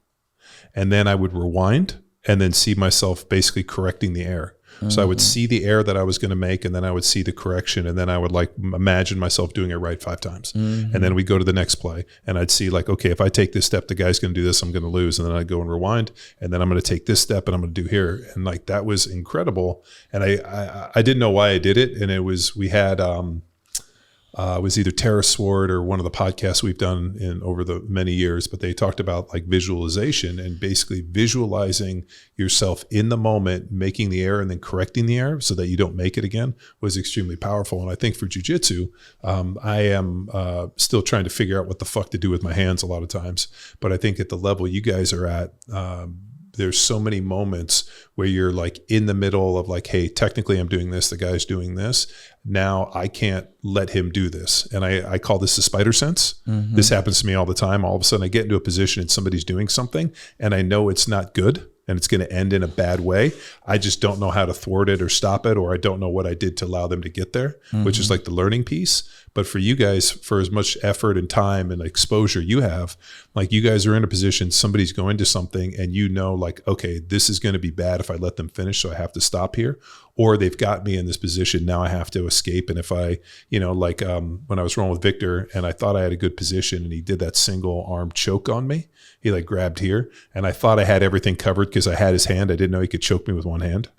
And then I would rewind and then see myself basically correcting the error. So I would see the error that I was going to make, and then I would see the correction, and then I would like imagine myself doing it right 5 times. And then we go to the next play, and I'd see like, okay, if I take this step, the guy's going to do this, I'm going to lose. And then I'd go and rewind, and then I'm going to take this step, and I'm going to do here. And like that was incredible. And I didn't know why I did it, and we had it was either Tara Sword or one of the podcasts we've done over the many years, but they talked about like visualization and basically visualizing yourself in the moment, making the error and then correcting the error so that you don't make it again was extremely powerful. And I think for jiu-jitsu, I am still trying to figure out what the fuck to do with my hands a lot of times. But I think at the level you guys are at, there's so many moments where you're like in the middle of like, hey, technically I'm doing this, the guy's doing this. Now I can't let him do this. And I call this the spider sense. This happens to me all the time. All of a sudden I get into a position and somebody's doing something and I know it's not good and it's going to end in a bad way. I just don't know how to thwart it or stop it, or I don't know what I did to allow them to get there, which is like the learning piece. But for you guys, for as much effort and time and exposure you have, like you guys are in a position, somebody's going to something and like, okay, this is going to be bad if I let them finish, so I have to stop here. Or they've got me in this position, now I have to escape. And if I, like when I was rolling with Victor and I thought I had a good position and he did that single arm choke on me, he like grabbed here and I thought I had everything covered because I had his hand. I didn't know he could choke me with one hand.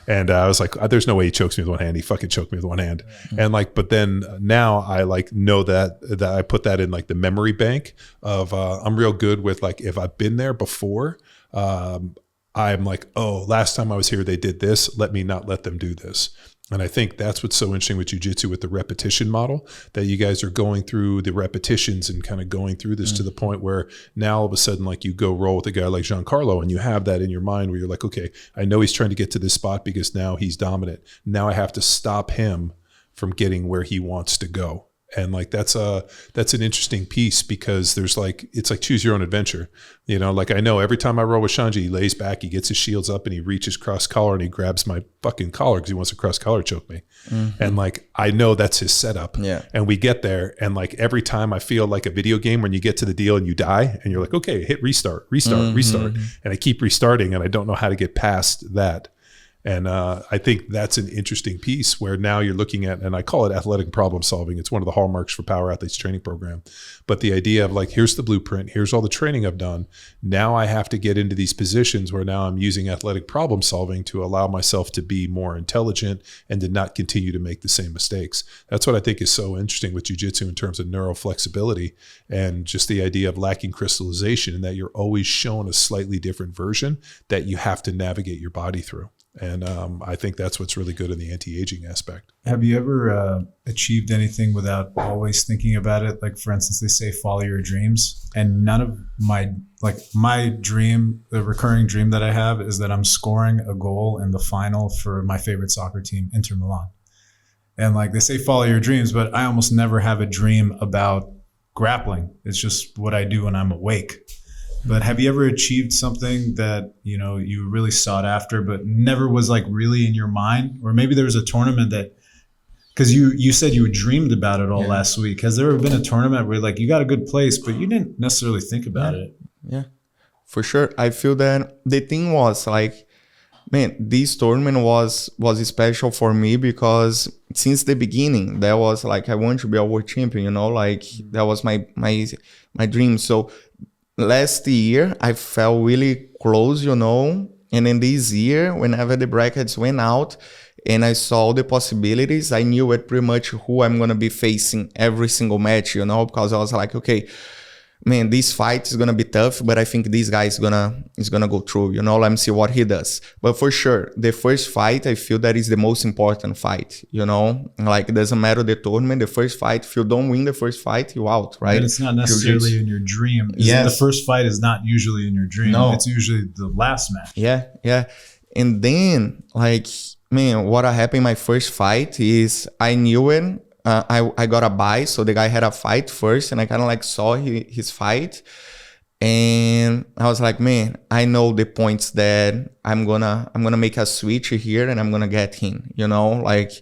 And I was like, there's no way he chokes me with one hand. He fucking choked me with one hand. And like, but then now I like know that I put that in like the memory bank of I'm real good with like, if I've been there before, I'm like, oh, last time I was here, they did this. Let me not let them do this. And I think that's what's so interesting with jiu-jitsu, with the repetition model, that you guys are going through the repetitions and kind of going through this to the point where now all of a sudden, like you go roll with a guy like Giancarlo and you have that in your mind where you're like, okay, I know he's trying to get to this spot because now he's dominant. Now I have to stop him from getting where he wants to go. And like, that's an interesting piece because there's like, it's like choose your own adventure. Like I know every time I roll with Shanji, he lays back, he gets his shields up and he reaches cross collar and he grabs my fucking collar because he wants to cross collar choke me. And like, I know that's his setup. And we get there. And like every time I feel like a video game when you get to the deal and you die and you're like, okay, hit restart. And I keep restarting and I don't know how to get past that. And I think that's an interesting piece where now you're looking at, and I call it athletic problem solving. It's one of the hallmarks for Power Athletes training program. But the idea of like, here's the blueprint, here's all the training I've done. Now I have to get into these positions where now I'm using athletic problem solving to allow myself to be more intelligent and to not continue to make the same mistakes. That's what I think is so interesting with jiu-jitsu in terms of neural flexibility and just the idea of lacking crystallization, and that you're always shown a slightly different version that you have to navigate your body through. And I think that's what's really good in the anti-aging aspect. Have you ever achieved anything without always thinking about it? Like, for instance, they say follow your dreams. And none of my dream, the recurring dream that I have is that I'm scoring a goal in the final for my favorite soccer team, Inter Milan. And like they say follow your dreams, but I almost never have a dream about grappling. It's just what I do when I'm awake. But have you ever achieved something that, you really sought after, but never was like really in your mind? Or maybe there was a tournament that, because you said you dreamed about it all last week. Has there ever been a tournament where like you got a good place, but you didn't necessarily think about it? Yeah, for sure. I feel that the thing was like, Man, this tournament was special for me because since the beginning, that was like, I want to be a world champion, you know, like that was my dream. So last year I felt really close, you know, and then this year, whenever the brackets went out and I saw the possibilities, I knew it pretty much who I'm going to be facing every single match, you know, because I was like, okay, man, this fight is gonna be tough, but I think this guy is gonna go through, you know, let me see what he does. But for sure, the first fight, I feel that is the most important fight, you know, like it doesn't matter the tournament, the first fight, if you don't win the first fight, you're out, right? And it's not necessarily in your dream. The first fight is not usually in your dream. No. It's usually the last match. Yeah. And then, like, man, what happened in my first fight is I knew it. I got a bye, so the guy had a fight first, and I kind of like saw his fight, and I was like, man, I know the points that I'm gonna make a switch here, and I'm gonna get him, you know, like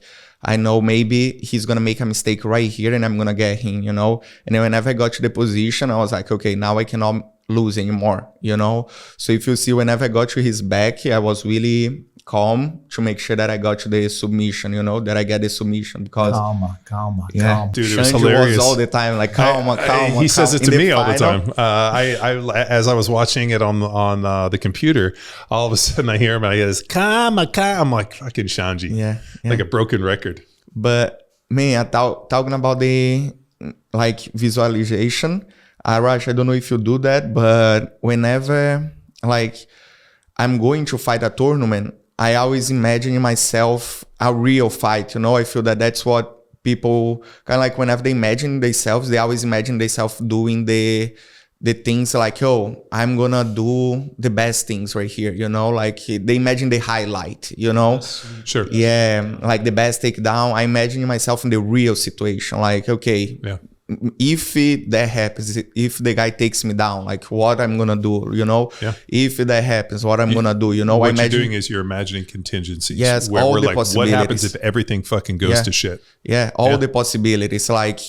I know maybe he's gonna make a mistake right here, and I'm gonna get him, you know. And then whenever I got to the position, I was like, okay, now I cannot lose anymore, you know. So if you see, whenever I got to his back, I was really calm to make sure that I got to the submission, you know, that I get the submission, because calm. Dude, it was hilarious. Was all the time like calm. He says it to me all the time. I as I was watching it on the computer, all of a sudden I hear him and he goes, calm. I'm like, fucking Shanji. Yeah. Like a broken record. But man, talking about the like visualization, Arash, I don't know if you do that, but whenever like I'm going to fight a tournament, I always imagine myself a real fight, you know. I feel that that's what people kind of like, whenever they imagine themselves, they always imagine themselves doing the things like, oh, I'm gonna do the best things right here, you know, like they imagine the highlight, you know. Sure. Yeah, like the best takedown. I imagine myself in the real situation, like, okay, yeah, if that happens, if the guy takes me down, like what I'm gonna do, you know. Yeah. If that happens, what I'm gonna do, you know. What you're doing is you're imagining contingencies. Yes, where all we're the like, possibilities. what happens if everything fucking goes to shit? Yeah, all the possibilities, like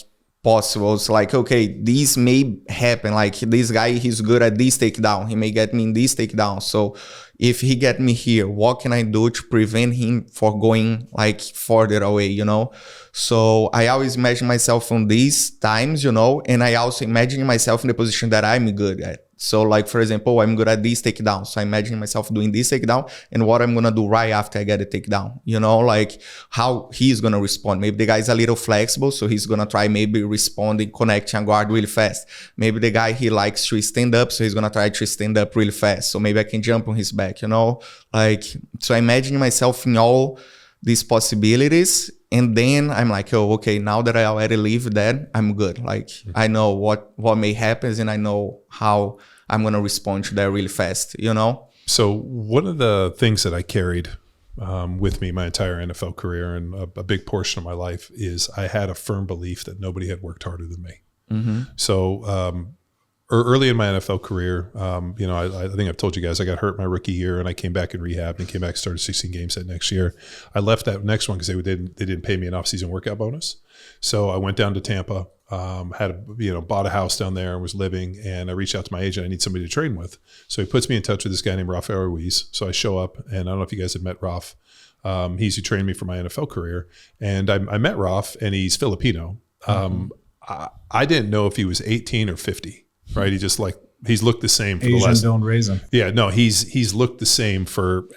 possible. It's like, okay, this may happen. Like this guy, he's good at this takedown. He may get me in this takedown. So if he get me here, what can I do to prevent him for going like further away, you know? So I always imagine myself on these times, you know, and I also imagine myself in the position that I'm good at. So like, for example, I'm good at this takedown. So I imagine myself doing this takedown and what I'm going to do right after I get a takedown, you know, like how he's going to respond. Maybe the guy's a little flexible, so he's going to try maybe responding, connecting a guard really fast. Maybe the guy, he likes to stand up, so he's going to try to stand up really fast. So maybe I can jump on his back, you know, like, so I imagine myself in all these possibilities. And then I'm like, oh, okay, now that I already live that, I'm good. Like, I know what may happen, and I know how I'm going to respond to that really fast, you know? So one of the things that I carried with me my entire NFL career and a big portion of my life is I had a firm belief that nobody had worked harder than me. Mm-hmm. So early in my NFL career, you know, I think I've told you guys, I got hurt my rookie year and I came back in rehab and came back, started 16 games that next year. I left that next one because they didn't pay me an off-season workout bonus. So I went down to Tampa, bought a house down there and was living, and I reached out to my agent. I need somebody to train with. So he puts me in touch with this guy named Rafael Ruiz. So I show up, and I don't know if you guys have met Raf. He's who trained me for my NFL career. And I met Raf, and he's Filipino. I didn't know if he was 18 or 50, right? He just like, he's looked the same for Asian the last. Don't raise him. Yeah, no, he's looked the same for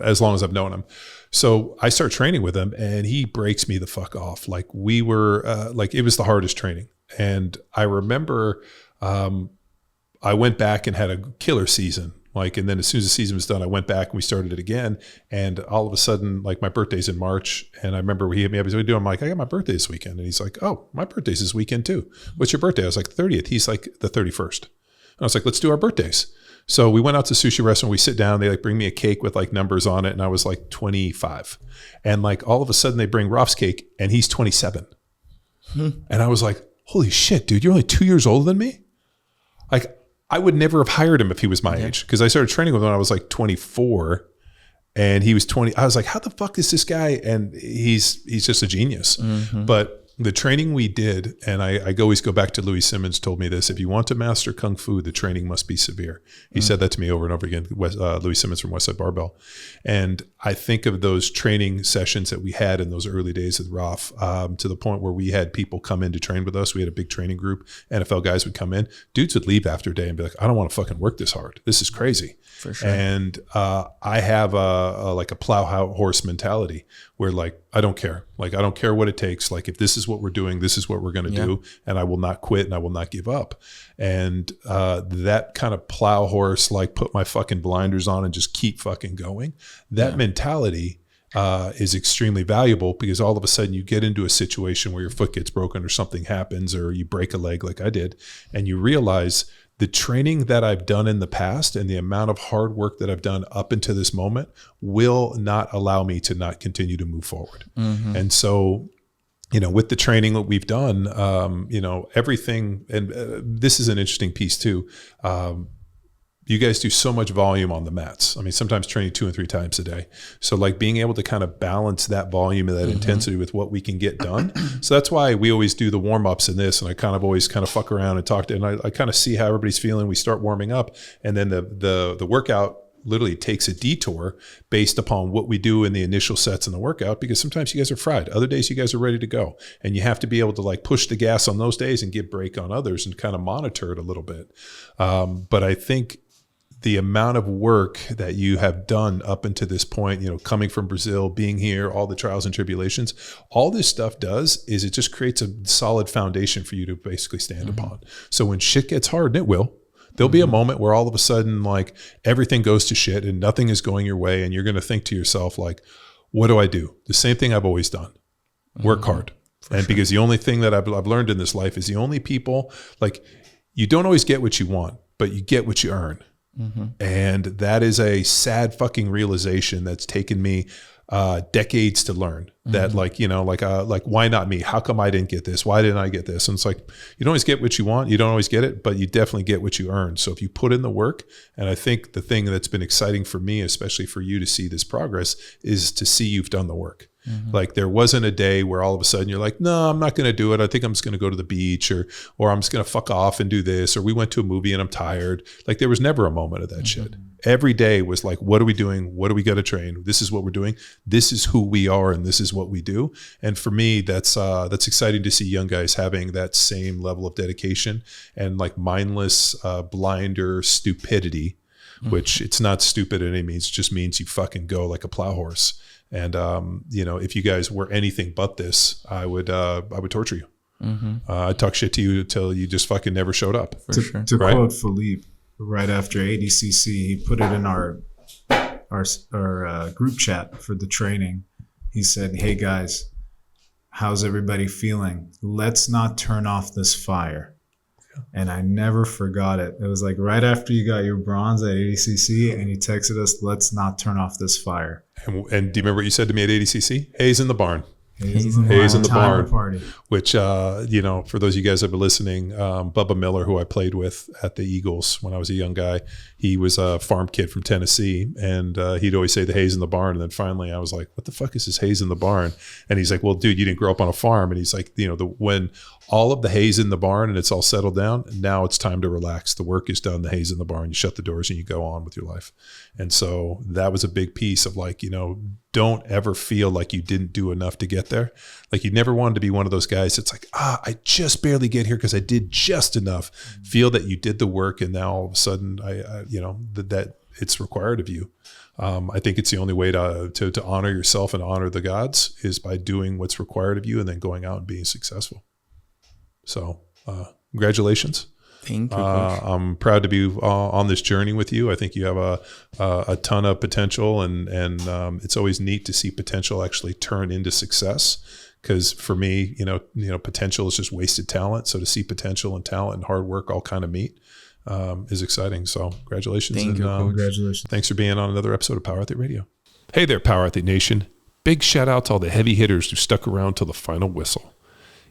as long as I've known him. So I start training with him, and he breaks me the fuck off. Like we were, like it was the hardest training. And I remember I went back and had a killer season. Like, and then as soon as the season was done, I went back and we started it again. And all of a sudden, like my birthday's in March. And I remember he hit me up. He's like, what are you doing? I'm like, I got my birthday this weekend. And he's like, oh, my birthday's this weekend too. What's your birthday? I was like, 30th. He's like, the 31st. And I was like, let's do our birthdays. So we went out to sushi restaurant. We sit down. They like bring me a cake with like numbers on it. And I was like 25. And like all of a sudden they bring Raf's cake and he's 27. And I was like, holy shit, dude, you're only 2 years older than me? Like I would never have hired him if he was my age, because I started training with him when I was like 24 and he was 20. I was like, how the fuck is this guy? And he's just a genius. Mm-hmm. But the training we did, and I always go back to Louis Simmons told me this: if you want to master Kung Fu, the training must be severe. He said that to me over and over again. Louis Simmons from Westside Barbell, and I think of those training sessions that we had in those early days at ROF, to the point where we had people come in to train with us. We had a big training group. NFL guys would come in. Dudes would leave after a day and be like, "I don't want to fucking work this hard. This is crazy." For sure. And I have a plow horse mentality where like, I don't care. Like, I don't care what it takes. Like, if this is what we're doing, this is what we're going to do. And I will not quit and I will not give up. And that kind of plow horse, like put my fucking blinders on and just keep fucking going. That mentality is extremely valuable, because all of a sudden you get into a situation where your foot gets broken or something happens or you break a leg like I did, and you realize the training that I've done in the past and the amount of hard work that I've done up until this moment will not allow me to not continue to move forward. And so, you know, with the training that we've done, you know, everything, and this is an interesting piece too. You guys do so much volume on the mats. I mean, sometimes training 2 and 3 times a day. So like being able to kind of balance that volume and that intensity with what we can get done. So that's why we always do the warm-ups in this. And I kind of always kind of fuck around and talk to, and I kind of see how everybody's feeling. We start warming up, and then the workout literally takes a detour based upon what we do in the initial sets in the workout, because sometimes you guys are fried. Other days you guys are ready to go, and you have to be able to like push the gas on those days and give break on others and kind of monitor it a little bit. But I think the amount of work that you have done up until this point, you know, coming from Brazil, being here, all the trials and tribulations, all this stuff does is it just creates a solid foundation for you to basically stand upon. So when shit gets hard, and it will, there'll be a moment where all of a sudden, like, everything goes to shit and nothing is going your way. And you're going to think to yourself, like, what do I do? The same thing I've always done. Work hard. And because the only thing that I've learned in this life is the only people, like, you don't always get what you want, but you get what you earn. And that is a sad fucking realization that's taken me decades to learn. That like, you know, like why not me? How come I didn't get this? Why didn't I get this? And it's like, you don't always get what you want. You don't always get it, but you definitely get what you earn. So if you put in the work, and I think the thing that's been exciting for me, especially for you to see this progress, is to see you've done the work. Like there wasn't a day where all of a sudden you're like, no, I'm not going to do it. I think I'm just going to go to the beach, or I'm just going to fuck off and do this, or we went to a movie and I'm tired. Like there was never a moment of that shit. Every day was like, what are we doing? What do we got to train? This is what we're doing. This is who we are, and this is what we do. And for me, that's exciting to see young guys having that same level of dedication and like mindless, blinder stupidity, which it's not stupid in any means. It just means you fucking go like a plow horse. And, you know, if you guys were anything but this, I would torture you. I'd talk shit to you until you just fucking never showed up. To quote Felipe, right after ADCC, he put it in our group chat for the training. He said, "Hey guys, how's everybody feeling? Let's not turn off this fire." And I never forgot it. It was like right after you got your bronze at ADCC, and he texted us, "Let's not turn off this fire." And do you remember what you said to me at ADCC? Hayes in the barn. Hayes in the barn. Party. Which, you know, for those of you guys that have been listening, Bubba Miller, who I played with at the Eagles when I was a young guy, he was a farm kid from Tennessee, and he'd always say the Hayes in the barn. And then finally I was like, what the fuck is this Hayes in the barn? And he's like, well, dude, you didn't grow up on a farm. And he's like, you know, when all of the hay's in the barn and it's all settled down, now it's time to relax. The work is done. The hay's in the barn. You shut the doors and you go on with your life. And so that was a big piece of like, you know, don't ever feel like you didn't do enough to get there. Like you never wanted to be one of those guys that's like, I just barely get here because I did just enough. Feel that you did the work, and now all of a sudden, I you know, that it's required of you. I think it's the only way to honor yourself and honor the gods is by doing what's required of you and then going out and being successful. So congratulations. Thank you, Coach. I'm proud to be on this journey with you. I think you have a ton of potential, and it's always neat to see potential actually turn into success. Because for me, you know, potential is just wasted talent. So to see potential and talent and hard work all kind of meet is exciting. So congratulations. Thank you, Coach. Congratulations. Thanks for being on another episode of Power Athlete Radio. Hey there, Power Athlete Nation. Big shout out to all the heavy hitters who stuck around till the final whistle.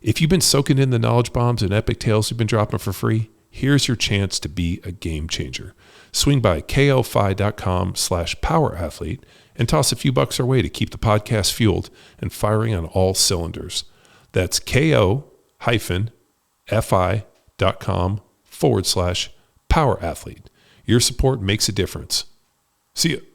If you've been soaking in the knowledge bombs and epic tales we've been dropping for free, here's your chance to be a game changer. Swing by KO5.com/powerathlete and toss a few bucks our way to keep the podcast fueled and firing on all cylinders. That's ko-fi.com/power athlete. Your support makes a difference. See you.